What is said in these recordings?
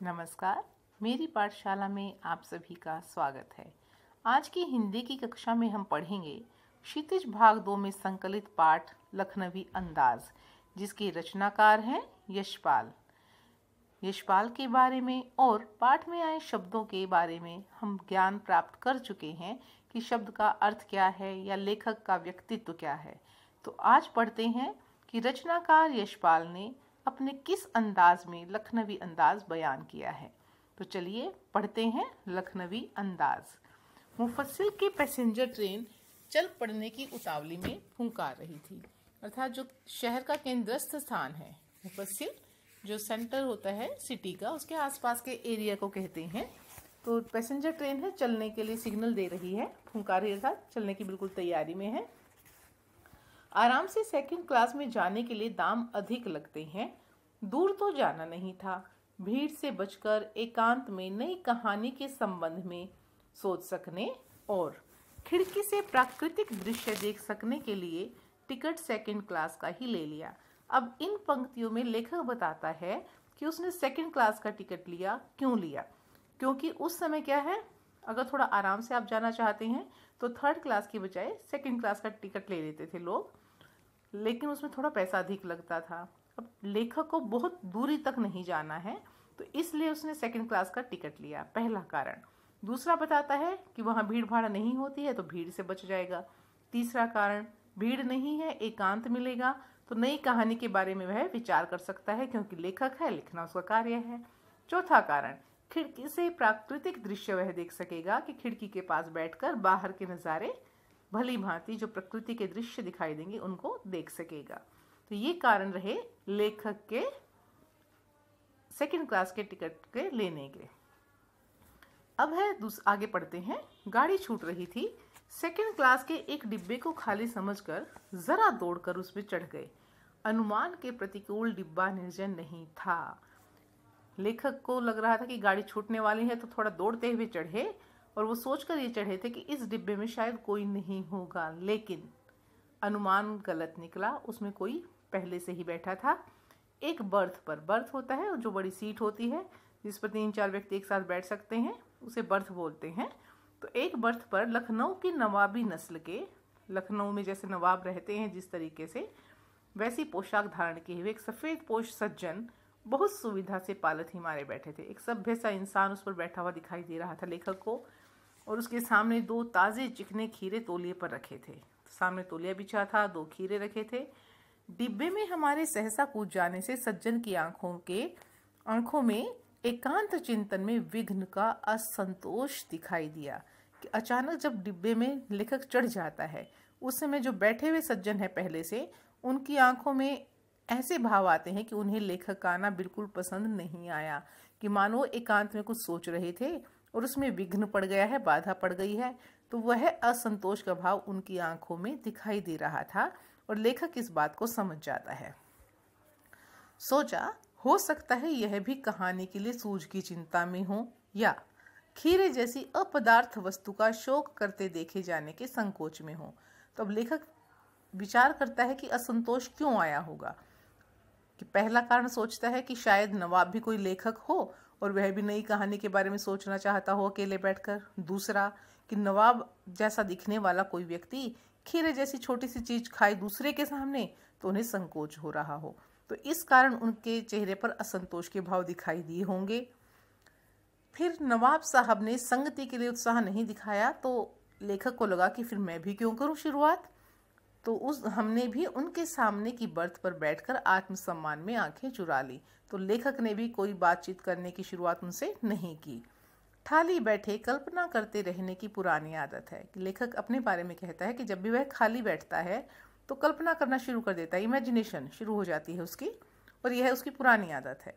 नमस्कार। मेरी पाठशाला में आप सभी का स्वागत है। आज की हिंदी की कक्षा में हम पढ़ेंगे क्षितिज भाग 2 में संकलित पाठ लखनवी अंदाज, जिसके रचनाकार हैं यशपाल। यशपाल के बारे में और पाठ में आए शब्दों के बारे में हम ज्ञान प्राप्त कर चुके हैं कि शब्द का अर्थ क्या है या लेखक का व्यक्तित्व क्या है। तो आज पढ़ते हैं कि रचनाकार यशपाल ने अपने किस अंदाज में लखनवी अंदाज बयान किया है। तो चलिए पढ़ते हैं लखनवी अंदाज। मुफस्सिल की पैसेंजर ट्रेन चल पड़ने की उतावली में फुंकार रही थी, अर्थात जो शहर का केंद्रस्थ स्थान है, मुफस्सिल जो सेंटर होता है सिटी का, उसके आसपास के एरिया को कहते हैं। तो पैसेंजर ट्रेन है, चलने के लिए सिग्नल दे रही है, फुंकार रही है, अर्थात चलने की बिल्कुल तैयारी में है। आराम से सेकंड क्लास में जाने के लिए दाम अधिक लगते हैं। दूर तो जाना नहीं था, भीड़ से बचकर एकांत में नई कहानी के संबंध में सोच सकने और खिड़की से प्राकृतिक दृश्य देख सकने के लिए टिकट सेकंड क्लास का ही ले लिया। अब इन पंक्तियों में लेखक बताता है कि उसने सेकंड क्लास का टिकट लिया, क्यों लिया। क्योंकि उस समय क्या है, अगर थोड़ा आराम से आप जाना चाहते हैं तो थर्ड क्लास की बजाय सेकंड क्लास का टिकट ले लेते थे लोग, लेकिन उसमें थोड़ा पैसा अधिक लगता था। अब लेखक को बहुत दूरी तक नहीं जाना है, तो इसलिए उसने सेकंड क्लास का टिकट लिया, पहला कारण। दूसरा बताता है कि वहाँ भीड़ भाड़ नहीं होती है, तो भीड़ से बच जाएगा। तीसरा कारण, भीड़ नहीं है, एकांत मिलेगा, तो नई कहानी के बारे में वह विचार कर सकता है, क्योंकि लेखक है, लिखना उसका कार्य है। चौथा कारण, खिड़की से प्राकृतिक दृश्य वह देख सकेगा कि खिड़की के पास बैठकर बाहर के नज़ारे भली भांति जो प्रकृति के दृश्य दिखाई देंगे उनको देख सकेगा। तो ये कारण रहे लेखक के सेकंड क्लास के टिकट के लेने के। अब है आगे पढ़ते हैं। गाड़ी छूट रही थी, सेकंड क्लास के एक डिब्बे को खाली समझकर जरा दौड़कर उस पर चढ़ गए। अनुमान के प्रतिकूल डिब्बा निर्जन नहीं था। लेखक को लग रहा था कि गाड़ी छूटने वाली है, तो थोड़ा दौड़ते हुए चढ़े और वो सोचकर ये चढ़े थे कि इस डिब्बे में शायद कोई नहीं होगा, लेकिन अनुमान गलत निकला। उसमें कोई पहले से ही बैठा था। एक बर्थ पर, बर्थ होता है जो बड़ी सीट होती है जिस पर 3-4 व्यक्ति एक साथ बैठ सकते हैं, उसे बर्थ बोलते हैं। तो एक बर्थ पर लखनऊ की नवाबी नस्ल के, लखनऊ में जैसे नवाब रहते हैं जिस तरीके से, वैसी पोशाक धारण किए हुए एक सफ़ेद पोश सज्जन बहुत सुविधा से पालथी मारे बैठे थे। एक सभ्य सा इंसान उस पर बैठा हुआ दिखाई दे रहा था लेखक को, और उसके सामने 2 ताज़े चिकने खीरे तौलिए पर रखे थे। सामने तौलिया बिछा था, 2 खीरे रखे थे। डिब्बे में हमारे सहसा कूद जाने से सज्जन की आंखों में एकांत चिंतन में विघ्न का असंतोष दिखाई दिया कि अचानक जब डिब्बे में लेखक चढ़ जाता है, उस समय जो बैठे हुए सज्जन है पहले से, उनकी आंखों में ऐसे भाव आते हैं कि उन्हें लेखक का आना बिल्कुल पसंद नहीं आया, कि मानो एकांत में कुछ सोच रहे थे और उसमें विघ्न पड़ गया है, बाधा पड़ गई है। तो वह असंतोष का भाव उनकी आंखों में दिखाई दे रहा था और लेखक इस बात को समझ जाता है। सोचा, हो सकता है यह भी कहानी के लिए सूझ की चिंता में हो, या खीरे जैसी अपदार्थ वस्तु का शोक करते देखे जाने के संकोच में हो। तो अब लेखक विचार करता है कि असंतोष क्यों आया होगा। कि पहला कारण सोचता है कि शायद नवाब भी कोई लेखक हो और वह भी नई कहानी के बारे में सोचना चाहता हो अकेले बैठकर। दूसरा, कि नवाब जैसा दिखने वाला कोई व्यक्ति खीरे जैसी छोटी सी चीज खाए दूसरे के सामने, तो उन्हें संकोच हो रहा हो। तो इस कारण उनके चेहरे पर असंतोष के भाव दिखाई दिए होंगे। फिर नवाब साहब ने संगति के लिए उत्साह नहीं दिखाया, तो लेखक को लगा कि फिर मैं भी क्यों करूं शुरुआत। तो हमने भी उनके सामने की बर्थ पर बैठकर आत्मसम्मान में आंखें चुरा ली। तो लेखक ने भी कोई बातचीत करने की शुरुआत उनसे नहीं की। खाली बैठे कल्पना करते रहने की पुरानी आदत है। लेखक अपने बारे में कहता है कि जब भी वह खाली बैठता है तो कल्पना करना शुरू कर देता है, इमेजिनेशन शुरू हो जाती है उसकी, और यह उसकी पुरानी आदत है।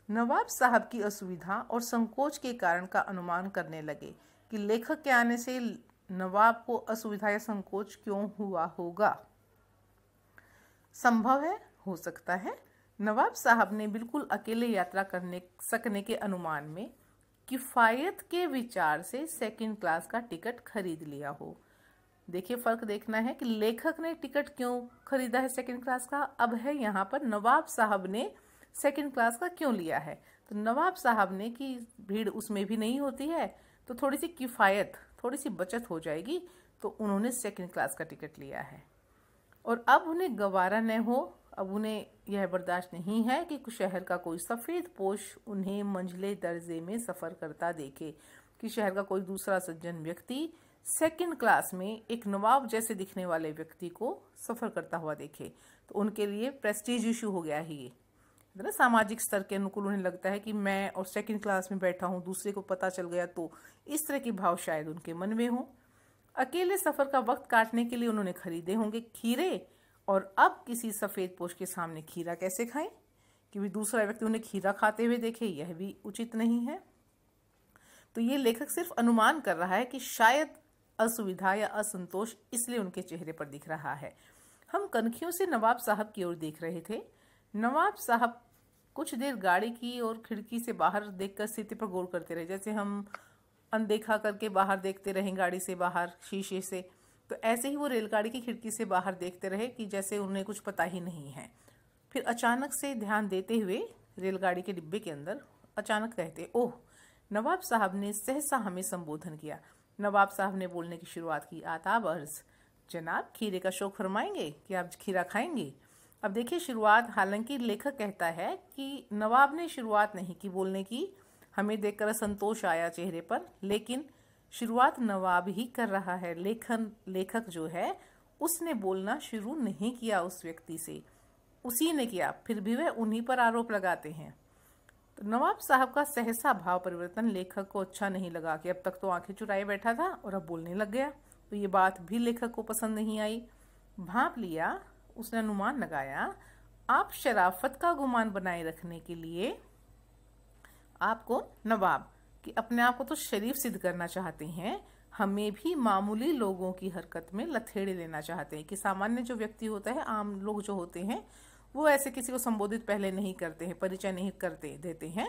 नवाब साहब की असुविधा और संकोच के कारण का अनुमान करने लगे कि लेखक के आने से नवाब को असुविधा या संकोच क्यों हुआ होगा। संभव है, हो सकता है नवाब साहब ने बिल्कुल अकेले यात्रा सकने के अनुमान में किफायत के विचार से सेकंड क्लास का टिकट खरीद लिया हो। देखिए, फर्क देखना है कि लेखक ने टिकट क्यों खरीदा है सेकंड क्लास का। अब है यहाँ पर नवाब साहब ने सेकंड क्लास का क्यों लिया है। तो तो नवाब साहब ने कि भीड़ उसमें भी नहीं होती है तो थोड़ी सी किफ़ायत, थोड़ी सी बचत हो जाएगी, तो उन्होंने सेकंड क्लास का टिकट लिया है। और अब उन्हें गवारा न हो, अब उन्हें यह बर्दाश्त नहीं है कि शहर का कोई सफ़ेद पोश उन्हें मंझले दर्जे में सफ़र करता देखे, कि शहर का कोई दूसरा सज्जन व्यक्ति सेकंड क्लास में एक नवाब जैसे दिखने वाले व्यक्ति को सफ़र करता हुआ देखे। तो उनके लिए प्रेस्टीज इशू हो गया है ये, ना सामाजिक स्तर के अनुकूल उन्हें लगता है कि मैं और सेकंड क्लास में बैठा हूँ, दूसरे को पता चल गया, तो इस तरह के भाव शायद उनके मन में हों। अकेले सफ़र का वक्त काटने के लिए उन्होंने खरीदे होंगे खीरे, और अब किसी सफ़ेद पोश के सामने खीरा कैसे खाएं कि भी दूसरा व्यक्ति उन्हें खीरा खाते हुए देखे, यह भी उचित नहीं है। तो ये लेखक सिर्फ अनुमान कर रहा है कि शायद असुविधा या असंतोष इसलिए उनके चेहरे पर दिख रहा है। हम कनखियों से नवाब साहब की ओर देख रहे थे। नवाब साहब कुछ देर गाड़ी की और खिड़की से बाहर देखकर स्थिति पर गौर करते रहे, जैसे हम अनदेखा करके बाहर देखते रहे गाड़ी से बाहर शीशे से, तो ऐसे ही वो रेलगाड़ी की खिड़की से बाहर देखते रहे कि जैसे उन्हें कुछ पता ही नहीं है। फिर अचानक से ध्यान देते हुए रेलगाड़ी के डिब्बे के अंदर अचानक कहते, ओह, नवाब साहब ने सहसा हमें संबोधन किया। नवाब साहब ने बोलने की शुरुआत की, आदाब अर्ज जनाब, खीरे का शौक फरमाएंगे कि आप खीरा खाएंगे। अब देखिए शुरुआत, हालांकि लेखक कहता है कि नवाब ने शुरुआत नहीं की बोलने की, हमें देखकर असंतोष आया चेहरे पर, लेकिन शुरुआत नवाब ही कर रहा है। लेखक जो है उसने बोलना शुरू नहीं किया उस व्यक्ति से, उसी ने किया, फिर भी वह उन्हीं पर आरोप लगाते हैं। तो नवाब साहब का सहसा भाव परिवर्तन लेखक को अच्छा नहीं लगा कि अब तक तो आंखें चुराए बैठा था और अब बोलने लग गया। तो ये बात भी लेखक को पसंद नहीं आई। भांप लिया, उसने अनुमान लगाया, आप शराफत का गुमान बनाए रखने के लिए आपको नवाब कि अपने आप को तो शरीफ सिद्ध करना चाहते हैं, हमें भी मामूली लोगों की हरकत में लथेड़े लेना चाहते हैं, कि सामान्य जो व्यक्ति होता है, आम लोग जो होते हैं, वो ऐसे किसी को संबोधित पहले नहीं करते हैं, परिचय नहीं करते देते हैं,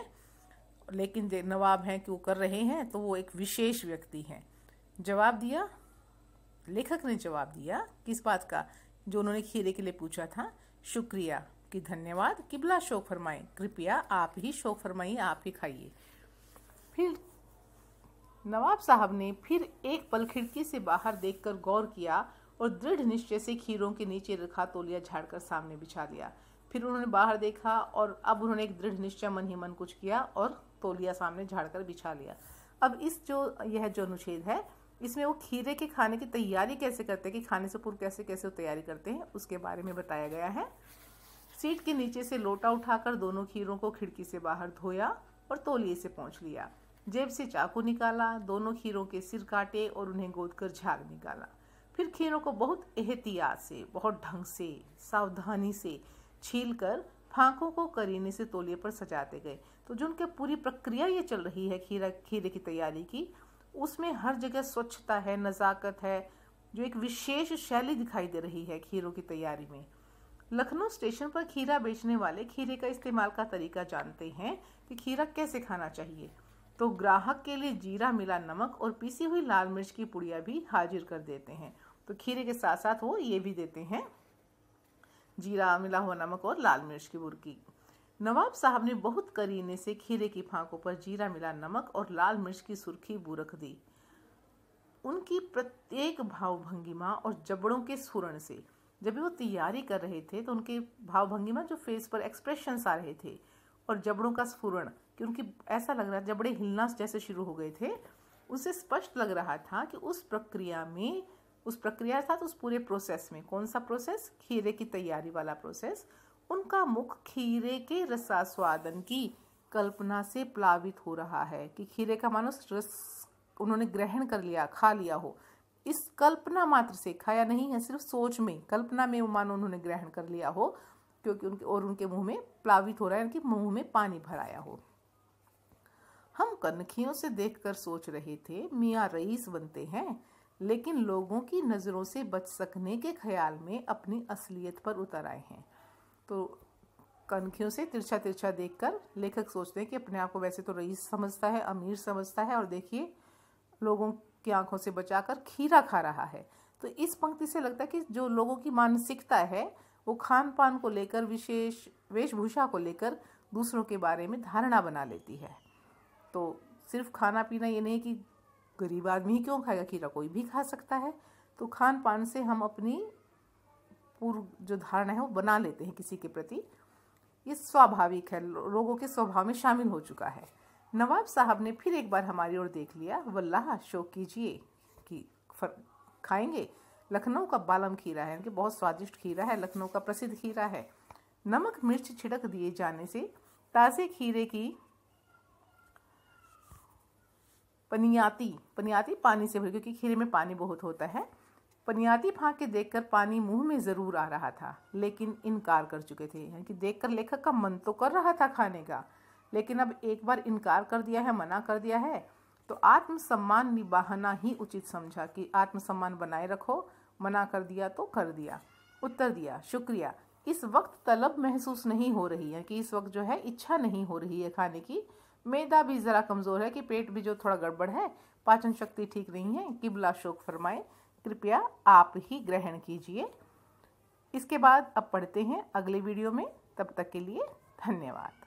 लेकिन नवाब हैं कि वो कर रहे हैं, तो वो एक विशेष व्यक्ति हैं। जवाब दिया, लेखक ने जवाब दिया किस बात का, जो उन्होंने खीरे के लिए पूछा था, शुक्रिया कि धन्यवाद, किबला शौक फरमाएं, कृपया आप ही शौक फरमाइए, आप ही खाइए। फिर नवाब साहब ने फिर एक पल खिड़की से बाहर देखकर गौर किया और दृढ़ निश्चय से खीरों के नीचे रखा तौलिया झाड़कर सामने बिछा दिया। फिर उन्होंने बाहर देखा और अब उन्होंने एक दृढ़ निश्चय मन ही मन कुछ किया और तौलिया सामने झाड़कर बिछा लिया। अब यह जो अनुच्छेद है, इसमें वो खीरे के खाने की तैयारी कैसे करते हैं, कि खाने से पूर्व कैसे कैसे वो तैयारी करते हैं, उसके बारे में बताया गया है। सीट के नीचे से लोटा उठाकर दोनों खीरों को खिड़की से बाहर धोया और तौलिए से पोंछ लिया। जेब से चाकू निकाला, दोनों खीरों के सिर काटे और उन्हें गोदकर झाग निकाला। फिर खीरों को बहुत एहतियात से, बहुत ढंग से, सावधानी से छीलकर फांकों को करीने से तौलिए पर सजाते गए। तो जो उनकी पूरी प्रक्रिया ये चल रही है खीरे की तैयारी की, उसमें हर जगह स्वच्छता है, नज़ाकत है, जो एक विशेष शैली दिखाई दे रही है खीरों की तैयारी में। लखनऊ स्टेशन पर खीरा बेचने वाले खीरे का इस्तेमाल का तरीका जानते हैं कि खीरा कैसे खाना चाहिए, तो ग्राहक के लिए जीरा मिला नमक और पीसी हुई लाल मिर्च की पुड़िया भी हाजिर कर देते हैं। तो खीरे के साथ साथ वो ये भी देते हैं, जीरा मिला हुआ नमक और लाल मिर्च की बुर्की। नवाब साहब ने बहुत करीने से खीरे की फांकों पर जीरा मिला नमक और लाल मिर्च की सुर्खी बुरक दी। उनकी प्रत्येक भावभंगिमा और जबड़ों के स्फुरण से, जब भी वो तैयारी कर रहे थे तो उनके भावभंगिमा, जो फेस पर एक्सप्रेशंस आ रहे थे, और जबड़ों का स्फुरण, कि उनकी ऐसा लग रहा, जबड़े हिलना जैसे शुरू हो गए थे, उससे स्पष्ट लग रहा था कि उस प्रक्रिया था, तो उस पूरे प्रोसेस में, कौन सा प्रोसेस, खीरे की तैयारी वाला प्रोसेस, उनका मुख खीरे के रसास्वादन की कल्पना से प्लावित हो रहा है, कि खीरे का मानो रस उन्होंने ग्रहण कर लिया, खा लिया हो। इस कल्पना मात्र से, खाया नहीं है, सिर्फ सोच में, कल्पना में मानो उन्होंने ग्रहण कर लिया हो, क्योंकि उनके मुंह में प्लावित हो रहा है, उनके मुंह में पानी भराया हो। हम कनखियों से देखकर सोच रहे थे मियाँ रईस बनते हैं, लेकिन लोगों की नज़रों से बच सकने के ख्याल में अपनी असलियत पर उतर आए हैं। तो कनखियों से तिरछा तिरछा देखकर लेखक सोचते हैं कि अपने आप को वैसे तो रईस समझता है, अमीर समझता है, और देखिए लोगों की आंखों से बचाकर खीरा खा रहा है। तो इस पंक्ति से लगता है कि जो लोगों की मानसिकता है वो खान पान को लेकर, विशेष वेशभूषा को लेकर दूसरों के बारे में धारणा बना लेती है। तो सिर्फ खाना पीना ये नहीं कि गरीब आदमी ही क्यों खाएगा, खीरा कोई भी खा सकता है। तो खान पान से हम अपनी पूर्व जो धारणा है वो बना लेते हैं किसी के प्रति। ये स्वाभाविक है, लोगों के स्वभाव में शामिल हो चुका है। नवाब साहब ने फिर एक बार हमारी ओर देख लिया। वल्लाह शौक कीजिए कि खाएंगे। लखनऊ का बालम खीरा है, इनके बहुत स्वादिष्ट खीरा है, लखनऊ का प्रसिद्ध खीरा है। नमक मिर्च छिड़क दिए जाने से ताज़े खीरे की पनियाती पानी से भरी, क्योंकि खीरे में पानी बहुत होता है। पनियाती फाँक के देखकर पानी मुंह में ज़रूर आ रहा था, लेकिन इनकार कर चुके थे। यानी कि देखकर लेखक का मन तो कर रहा था खाने का, लेकिन अब एक बार इनकार कर दिया है, मना कर दिया है, तो आत्मसम्मान निभाना ही उचित समझा कि आत्मसम्मान बनाए रखो। मना कर दिया तो कर दिया। उत्तर दिया, शुक्रिया। इस वक्त तलब महसूस नहीं हो रही है, कि इस वक्त जो है इच्छा नहीं हो रही है खाने की। मैदा भी ज़रा कमज़ोर है, कि पेट भी जो थोड़ा गड़बड़ है, पाचन शक्ति ठीक नहीं है। किबला शौक फरमाए, कृपया आप ही ग्रहण कीजिए। इसके बाद अब पढ़ते हैं अगले वीडियो में। तब तक के लिए धन्यवाद।